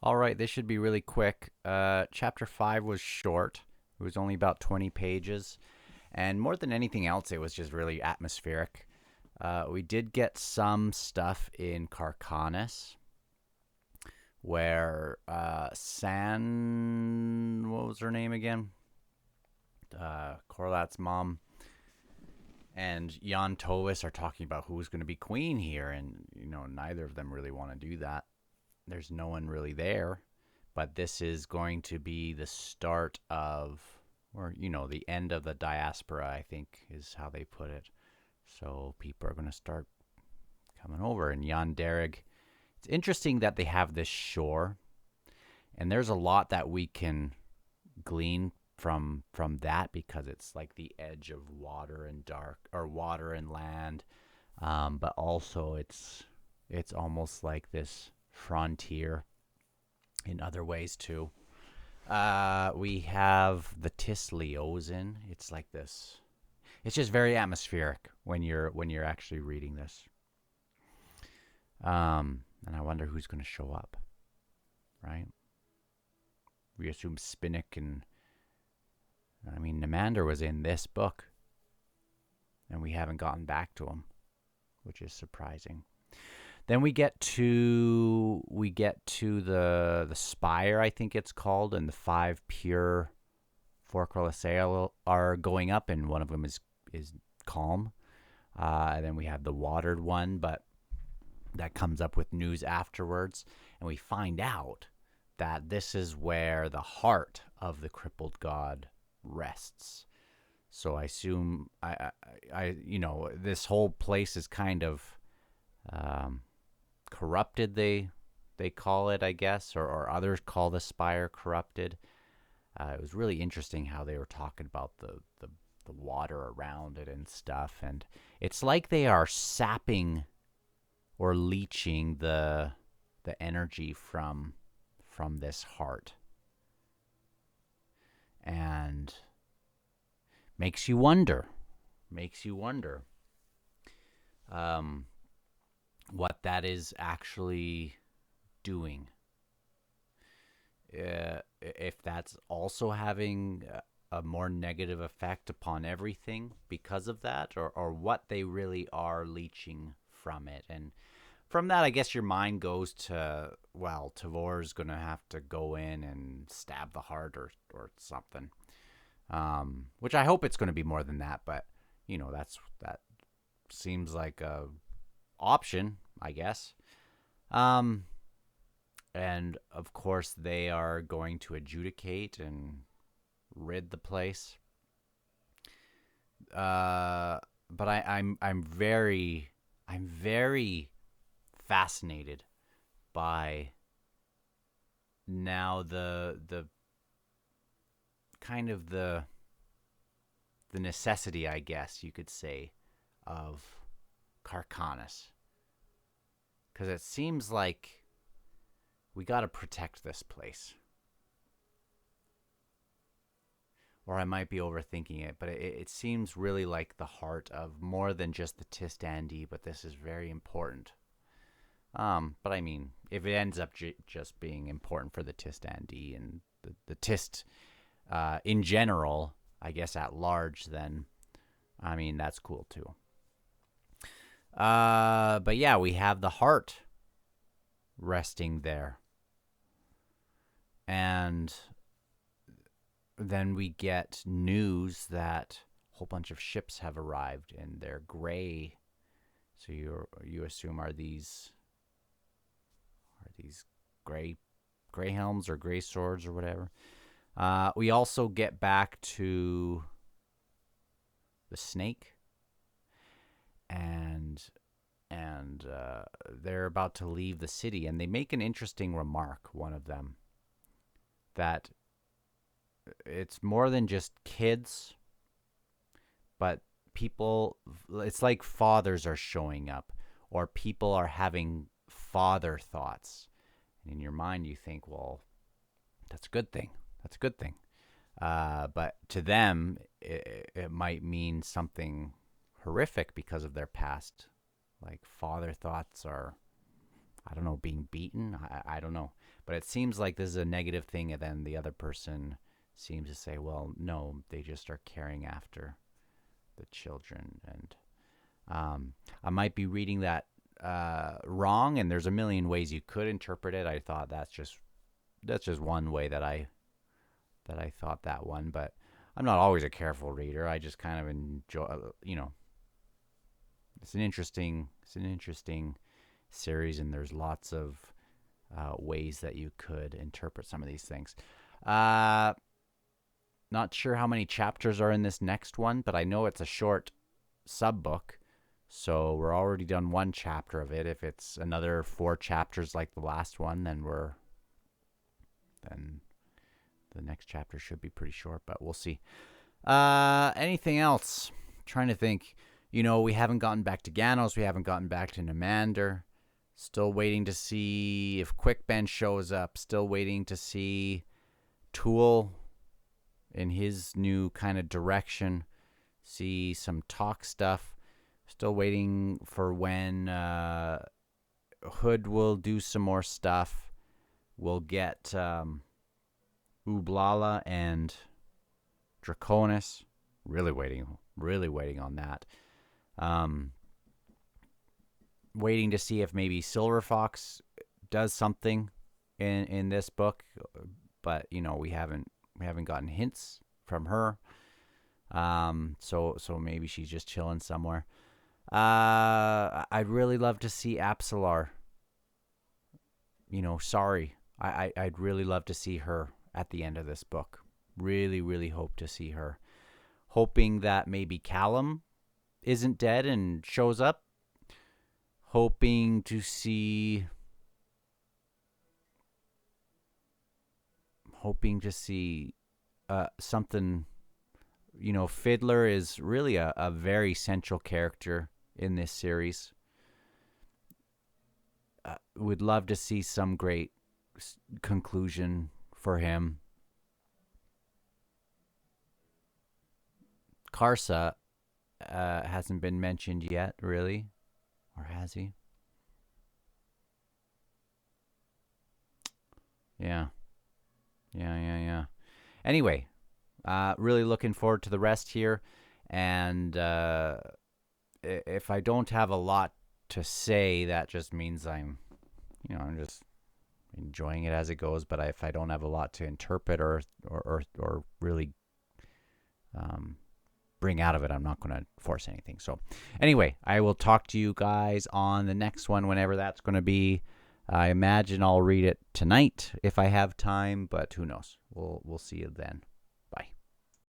All right, this should be really quick. Chapter 5 was short. It was only about 20 pages. And more than anything else, it was just really atmospheric. We did get some stuff in Carcanis where what was her name again? Corlat's mom and Jan Tovis are talking about who's going to be queen here. And, neither of them really want to do that. There's no one really there. But this is going to be the start of, or, the end of the diaspora, I think is how they put it. So people are going to start coming over. And Jan Derrig, it's interesting that they have this shore. And there's a lot that we can glean from that because it's like the edge of water and dark, or water and land. But also it's almost like this frontier in other ways too. We have the Tisliosin. It's like this. It's just very atmospheric when you're actually reading this. And I wonder who's going to show up, right? We assume Spinnick and Nemander was in this book, and we haven't gotten back to him, which is surprising. Then we get to the spire, I think it's called, and the 5 pure Forcrolisae are going up, and one of them is calm. And then we have the watered one, but that comes up with news afterwards, and we find out that this is where the heart of the crippled god rests. So I assume this whole place is kind of corrupted. They call it, I guess, or others call the spire corrupted. It was really interesting how they were talking about the water around it and stuff, and it's like they are sapping or leeching the energy from this heart, and makes you wonder what that is actually doing. If that's also having a more negative effect upon everything because of that, or what they really are leeching from it. And from that, I guess your mind goes to, well, Tavor's going to have to go in and stab the heart or something. Which I hope it's going to be more than that, but that seems like a option, I guess. And of course, they are going to adjudicate and rid the place. But I'm very fascinated by now the kind of the necessity, I guess you could say, of Carcanis, because it seems like we got to protect this place. Or I might be overthinking it, but it seems really like the heart of more than just the Tistandi, but this is very important. But I mean, if it ends up just being important for the Tistandi and the Tist in general, I guess at large, then that's cool too. But yeah, we have the heart resting there. And then we get news that a whole bunch of ships have arrived, and they're gray. So you assume are these gray helms or gray swords or whatever. We also get back to the snake, and they're about to leave the city, and they make an interesting remark, one of them, that it's more than just kids, but people. It's like fathers are showing up, or people are having father thoughts. And in your mind, you think, well, that's a good thing. That's a good thing. But to them, it might mean something horrific because of their past. Like father thoughts are, I don't know, being beaten. I don't know. But it seems like this is a negative thing, and then the other person seems to say, well, no, they just are caring after the children. And I might be reading that wrong, and there's a million ways you could interpret it. I thought that's just one way that I thought that one, but I'm not always a careful reader. I just kind of enjoy, it's an interesting series, and there's lots of ways that you could interpret some of these things. Not sure how many chapters are in this next one, but I know it's a short sub-book, so we're already done one chapter of it. If it's another 4 chapters like the last one, then the next chapter should be pretty short, but we'll see. Anything else? I'm trying to think. We haven't gotten back to Ganos. We haven't gotten back to Namander. Still waiting to see if Quickben shows up. Still waiting to see Tool in his new kind of direction. See some talk stuff. Still waiting for when Hood will do some more stuff. We'll get Ublala and Draconis. Really waiting on that. Waiting to see if maybe Silver Fox does something in this book, but we haven't gotten hints from her. So maybe she's just chilling somewhere. I'd really love to see Apsalar. Sorry. I'd really love to see her at the end of this book. Really, really hope to see her. Hoping that maybe Callum isn't dead and shows up. Hoping to see something. Fiddler is really a very central character in this series. Would love to see some great conclusion for him. Karsa hasn't been mentioned yet, really. Or has he? Yeah. Anyway, really looking forward to the rest here. And if I don't have a lot to say, that just means I'm just enjoying it as it goes. But if I don't have a lot to interpret or really bring out of it, I'm not going to force anything. So anyway, I will talk to you guys on the next one, whenever that's going to be. I imagine I'll read it tonight if I have time, but who knows? We'll see you then.